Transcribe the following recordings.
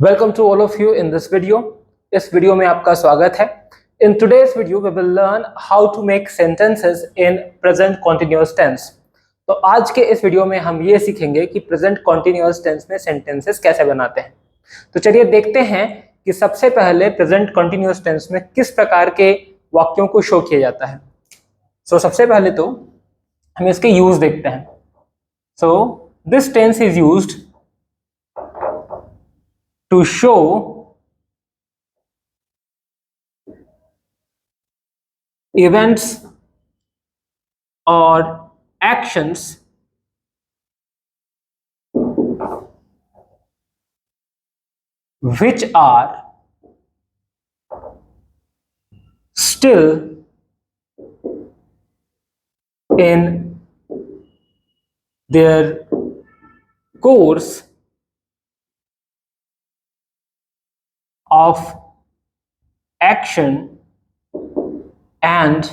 Welcome to all of you in this video. इस video में आपका स्वागत है. In today's video we will learn how to make sentences in present continuous tense. तो आज के इस वीडियो में हम ये सीखेंगे कि present continuous tense में sentences कैसे बनाते हैं. तो चलिए देखते हैं कि सबसे पहले present continuous tense में किस प्रकार के वाक्यों को शो किया जाता है. So सबसे पहले तो हम इसके यूज देखते हैं. So this tense is used to show events or actions which are still in their course of action and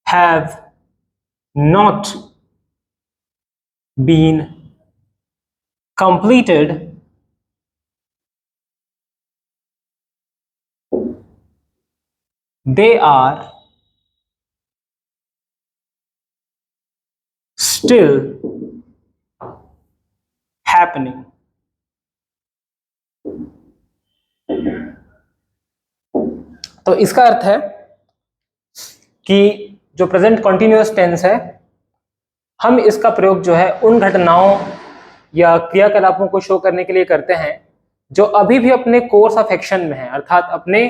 have not been completed they are still happening. तो इसका अर्थ है कि जो प्रेजेंट कॉन्टिन्यूअस टेंस है हम इसका प्रयोग जो है उन घटनाओं या क्रियाकलापों को शो करने के लिए करते हैं जो अभी भी अपने कोर्स ऑफ एक्शन में है, अर्थात अपने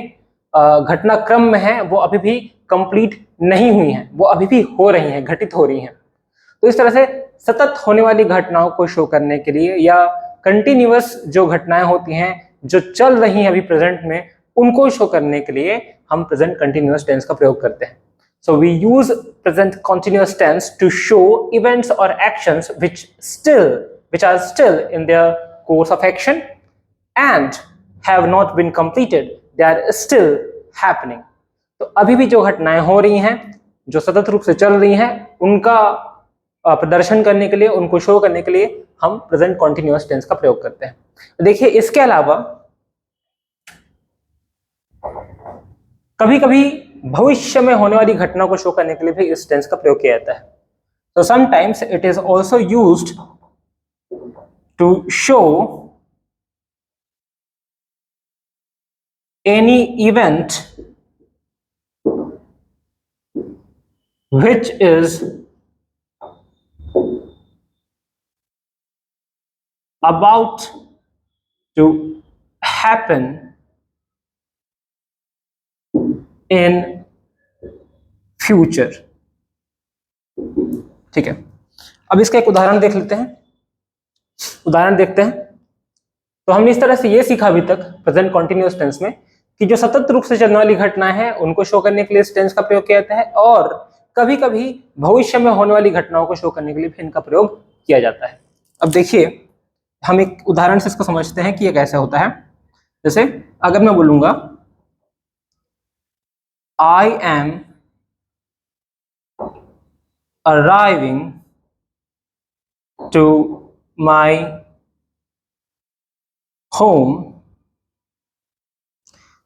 घटनाक्रम में है, वो अभी भी कंप्लीट नहीं हुई हैं, वो अभी भी हो रही हैं, घटित हो रही हैं. तो इस तरह से सतत होने वाली घटनाओं को शो करने के लिए या कंटिन्यूअस जो घटनाएं होती हैं जो चल रही हैं अभी प्रेजेंट में, उनको शो करने के लिए हम प्रेजेंट कंटिन्यूअस टेंस का प्रयोग करते हैं. So we use present continuous tense to show events और actions which are still in their course of action and have not been completed. They are still happening. तो अभी भी जो घटनाएं हो रही हैं, जो सतत रूप से चल रही हैं, उनका प्रदर्शन करने के लिए, उनको शो करने के लिए हम प्रेजेंट कॉन्टिन्यूअस टेंस का प्रयोग करते हैं. देखिए इसके अलावा कभी कभी भविष्य में होने वाली घटना को शो करने के लिए भी इस टेंस का प्रयोग किया जाता है. तो sometimes it is also used to show any event which is about to happen in future. ठीक है, अब इसका एक उदाहरण देख लेते हैं. उदाहरण देखते हैं. तो हमने इस तरह से ये सीखा अभी तक प्रेजेंट कॉन्टिन्यूअस टेंस में कि जो सतत रूप से चलने वाली घटनाएं हैं उनको शो करने के लिए इस टेंस का प्रयोग किया जाता है, और कभी कभी भविष्य में होने वाली घटनाओं को शो करने के लिए भी इनका प्रयोग किया जाता है. अब देखिए हम एक उदाहरण से इसको समझते हैं कि ये कैसे होता है. जैसे अगर मैं बोलूंगा I am arriving to my home.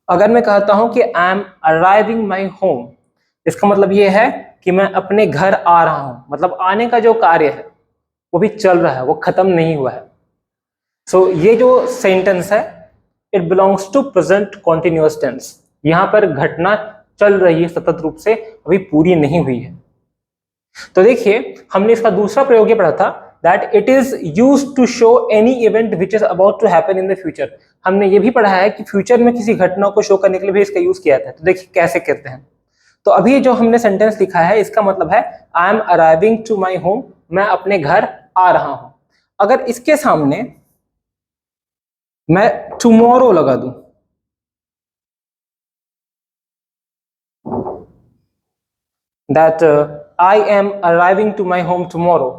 अगर मैं कहता हूं कि I am arriving my home, इसका मतलब ये है कि मैं अपने घर आ रहा हूं. मतलब आने का जो कार्य है वो भी चल रहा है, वो खत्म नहीं हुआ है. सो ये जो सेंटेंस है it belongs to present continuous tense. यहां पर घटना चल रही है सतत रूप से, अभी पूरी नहीं हुई है. तो देखिए हमने इसका दूसरा प्रयोग ये पढ़ा था that it is used to show any event which is about to happen in the future. हमने ये भी पढ़ा है कि फ्यूचर में किसी घटना को शो करने के लिए भी इसका यूज किया जाता है. तो देखिए कैसे करते हैं. तो अभी जो हमने सेंटेंस लिखा है इसका मतलब है I am arriving to my home, मैं अपने घर आ रहा हूं. अगर इसके सामने मैं टुमारो लगा दूं, that I am arriving to my home tomorrow,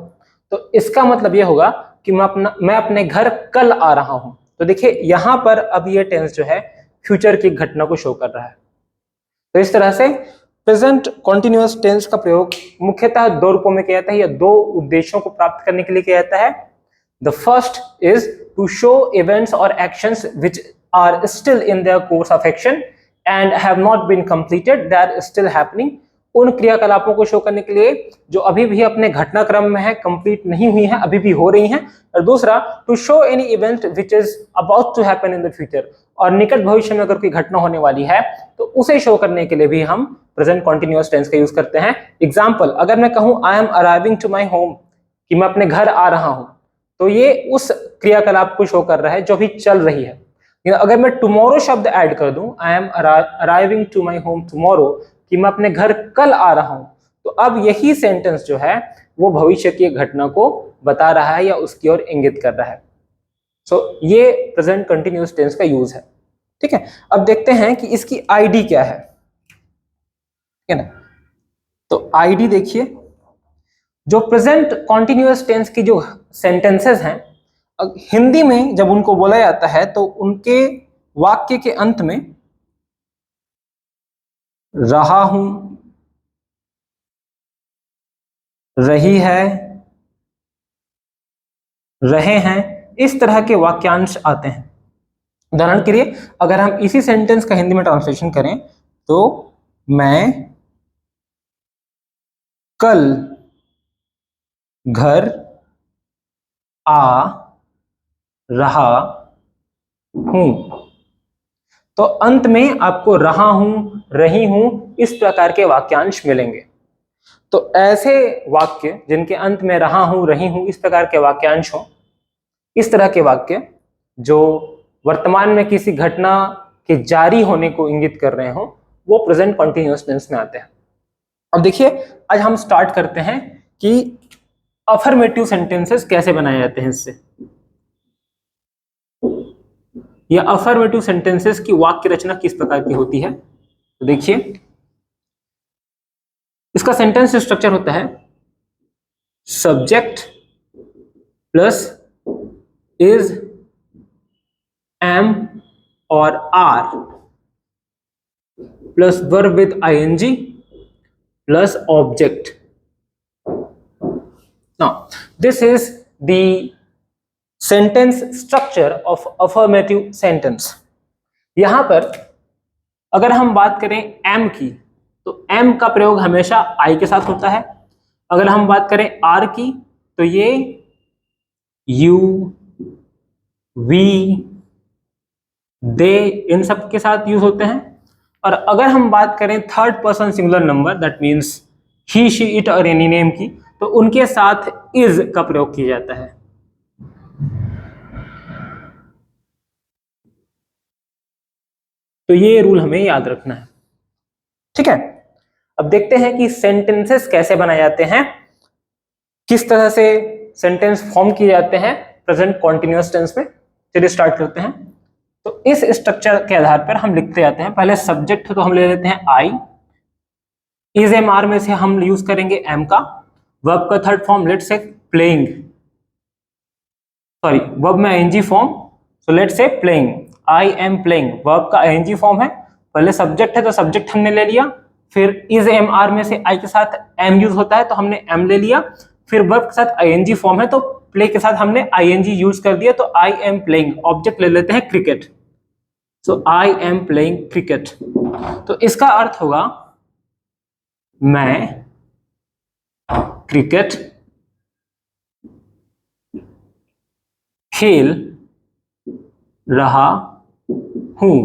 तो इसका मतलब ये होगा कि मैं अपने घर कल आ रहा हूं. तो देखिए यहां पर अब ये टेंस जो है फ्यूचर की घटना को शो कर रहा है. तो इस तरह से प्रेजेंट कॉन्टिन्यूअस टेंस का प्रयोग मुख्यतः दो रूपों में किया जाता है या दो उद्देश्यों को प्राप्त करने के लिए किया जाता है। The first is to show events और actions which are still in their course of action and have not been completed, they are still happening. उन क्रियाकलापों को शो करने के लिए जो अभी भी अपने घटनाक्रम में है, कंप्लीट नहीं हुई है, अभी भी हो रही हैं। और दूसरा, to show any event which is about to happen in the future, और निकट भविष्य में अगर कोई घटना होने वाली है तो उसे शो करने के लिए भी हम प्रेजेंट कॉन्टिन्यूअस टेंस का यूज करते हैं। एग्जाम्पल, अगर मैं कहूं I am arriving to my home, कि मैं अपने घर आ रहा हूं, तो ये उस क्रियाकलाप को शो कर रहा है जो भी चल रही है। अगर मैं टुमारो शब्द ऐड कर दूं, I am arriving to my home tomorrow, कि मैं अपने घर कल आ रहा हूं, तो अब यही सेंटेंस जो है वो भविष्य की घटना को बता रहा है या उसकी ओर इंगित कर रहा है। सो ये प्रेजेंट कंटिन्यूअस टेंस का यूज है। ठीक है, अब देखते हैं कि इसकी आईडी क्या है। ठीक है ना, तो आईडी देखिए, जो प्रेजेंट कॉन्टिन्यूअस टेंस की जो सेंटेंसेस हैं, हिंदी में जब उनको बोला जाता है तो उनके वाक्य के अंत में रहा हूं, रही है, रहे हैं, इस तरह के वाक्यांश आते हैं। उदाहरण के लिए अगर हम इसी सेंटेंस का हिंदी में ट्रांसलेशन करें तो मैं कल घर आ रहा हूं, तो अंत में आपको रहा हूं, रही हूं, इस प्रकार के वाक्यांश मिलेंगे। तो ऐसे वाक्य जिनके अंत में रहा हूं, रही हूं, इस प्रकार के वाक्यांश हो, इस तरह के वाक्य जो वर्तमान में किसी घटना के जारी होने को इंगित कर रहे हो, वो प्रेजेंट कॉन्टिन्यूअस टेंस में आते हैं। अब देखिए, आज हम स्टार्ट करते हैं कि अफर्मेटिव सेंटेंसेस कैसे बनाए जाते हैं इससे, या अफर्मेटिव सेंटेंसेस की वाक्य रचना किस प्रकार की होती है। तो देखिए, इसका सेंटेंस स्ट्रक्चर होता है सब्जेक्ट प्लस इज, एम और are plus verb with ING plus object. Now this is the sentence structure of affirmative sentence. यहां पर अगर हम बात करें एम की, तो एम का प्रयोग हमेशा आई के साथ होता है। अगर हम बात करें आर की, तो ये यू, वी, दे, इन सब के साथ यूज होते हैं। और अगर हम बात करें third person singular number, that means he, she, it और एनी नेम की, तो उनके साथ इज का प्रयोग किया जाता है। तो ये रूल हमें याद रखना है। ठीक है, अब देखते हैं कि सेंटेंसेस कैसे बनाए जाते हैं, किस तरह से सेंटेंस फॉर्म किए जाते हैं प्रेजेंट कॉन्टिन्यूअस टेंस में। चलिए स्टार्ट करते हैं। तो इस स्ट्रक्चर के आधार पर हम लिखते जाते हैं। पहले सब्जेक्ट तो हम ले लेते हैं आई, इज एम आर में से हम यूज करेंगे एम का। वर्ब का third form let's say playing, sorry verb में ING form, so let's say playing, I am playing, verb का आईएनजी फॉर्म है। पहले सब्जेक्ट है तो सब्जेक्ट हमने ले लिया, फिर इज एम आर में से आई के साथ एम यूज होता है तो हमने एम ले लिया, फिर वर्ब के साथ आईएनजी फॉर्म है तो प्ले के साथ हमने आईएनजी यूज कर दिया, तो आई एम प्लेइंग। ऑब्जेक्ट ले लेते हैं cricket, so I am playing cricket. तो इसका अर्थ होगा मैं क्रिकेट खेल रहा हूं।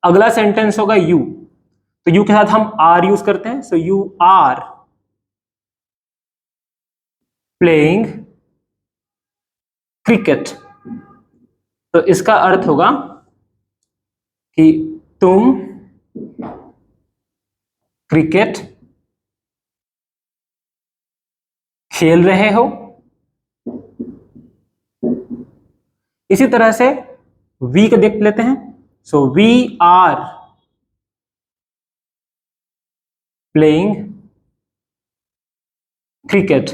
अगला सेंटेंस होगा यू, तो यू के साथ हम आर यूज करते हैं, so you are playing cricket. तो इसका अर्थ होगा कि तुम क्रिकेट खेल रहे हो। इसी तरह से वी को देख लेते हैं, so we are playing cricket.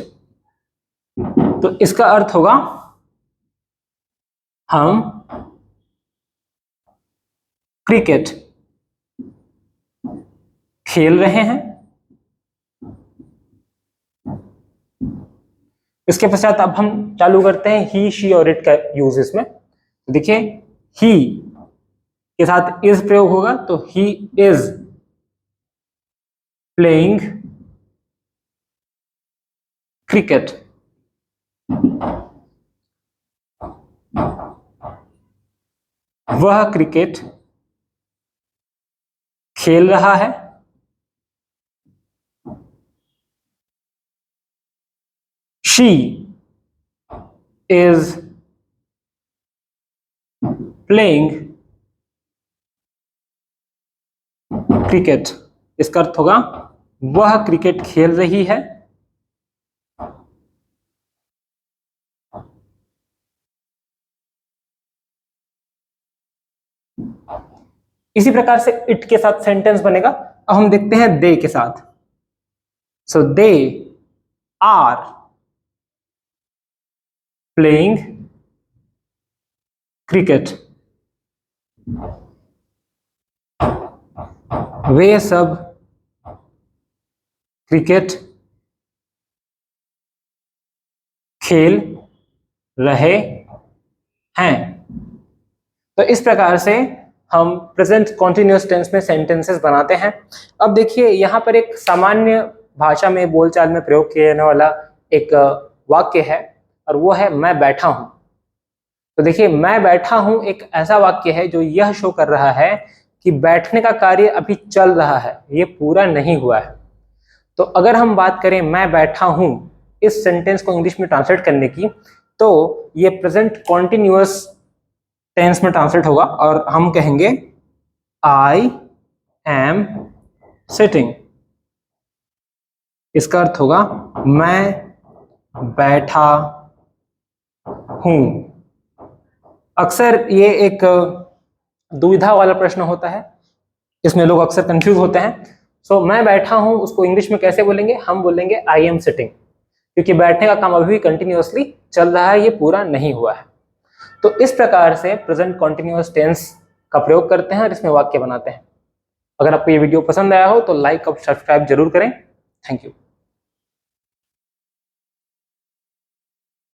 तो इसका अर्थ होगा हम क्रिकेट खेल रहे हैं। इसके पश्चात अब हम चालू करते हैं ही, शी और इट का यूज इसमें। देखिए ही के साथ इज प्रयोग होगा, तो ही इज प्लेइंग क्रिकेट। वह क्रिकेट खेल रहा है। She is playing cricket. इसका अर्थ होगा वह क्रिकेट खेल रही है। इसी प्रकार से इट के साथ सेंटेंस बनेगा। अब हम देखते हैं दे के साथ। सो दे आर प्लेइंग क्रिकेट। वे सब क्रिकेट खेल रहे हैं। तो इस प्रकार से हम प्रेजेंट कॉन्टिन्यूअस टेंस में सेंटेंसेस बनाते हैं। अब देखिए यहां पर एक सामान्य भाषा में, बोलचाल में प्रयोग किया जाने वाला एक वाक्य है, और वो है मैं बैठा हूं। तो देखिए मैं बैठा हूं एक ऐसा वाक्य है जो यह शो कर रहा है कि बैठने का कार्य अभी चल रहा है, ये पूरा नहीं हुआ है। तो अगर हम बात करें मैं बैठा हूं इस सेंटेंस को इंग्लिश में ट्रांसलेट करने की, तो ये प्रेजेंट कॉन्टिन्यूअस टेंस में ट्रांसलेट होगा और हम कहेंगे आई एम सिटिंग। इसका अर्थ होगा मैं बैठा हूं। अक्सर ये एक दुविधा वाला प्रश्न होता है, इसमें लोग अक्सर कंफ्यूज होते हैं। सो मैं बैठा हूं उसको इंग्लिश में कैसे बोलेंगे? हम बोलेंगे आई एम सिटिंग, क्योंकि बैठने का काम अभी भी कंटिन्यूअसली चल रहा है, ये पूरा नहीं हुआ है। तो इस प्रकार से प्रेजेंट कॉन्टिन्यूअस टेंस का प्रयोग करते हैं और इसमें वाक्य बनाते हैं। अगर आपको ये वीडियो पसंद आया हो तो लाइक और सब्सक्राइब जरूर करें। Thank you.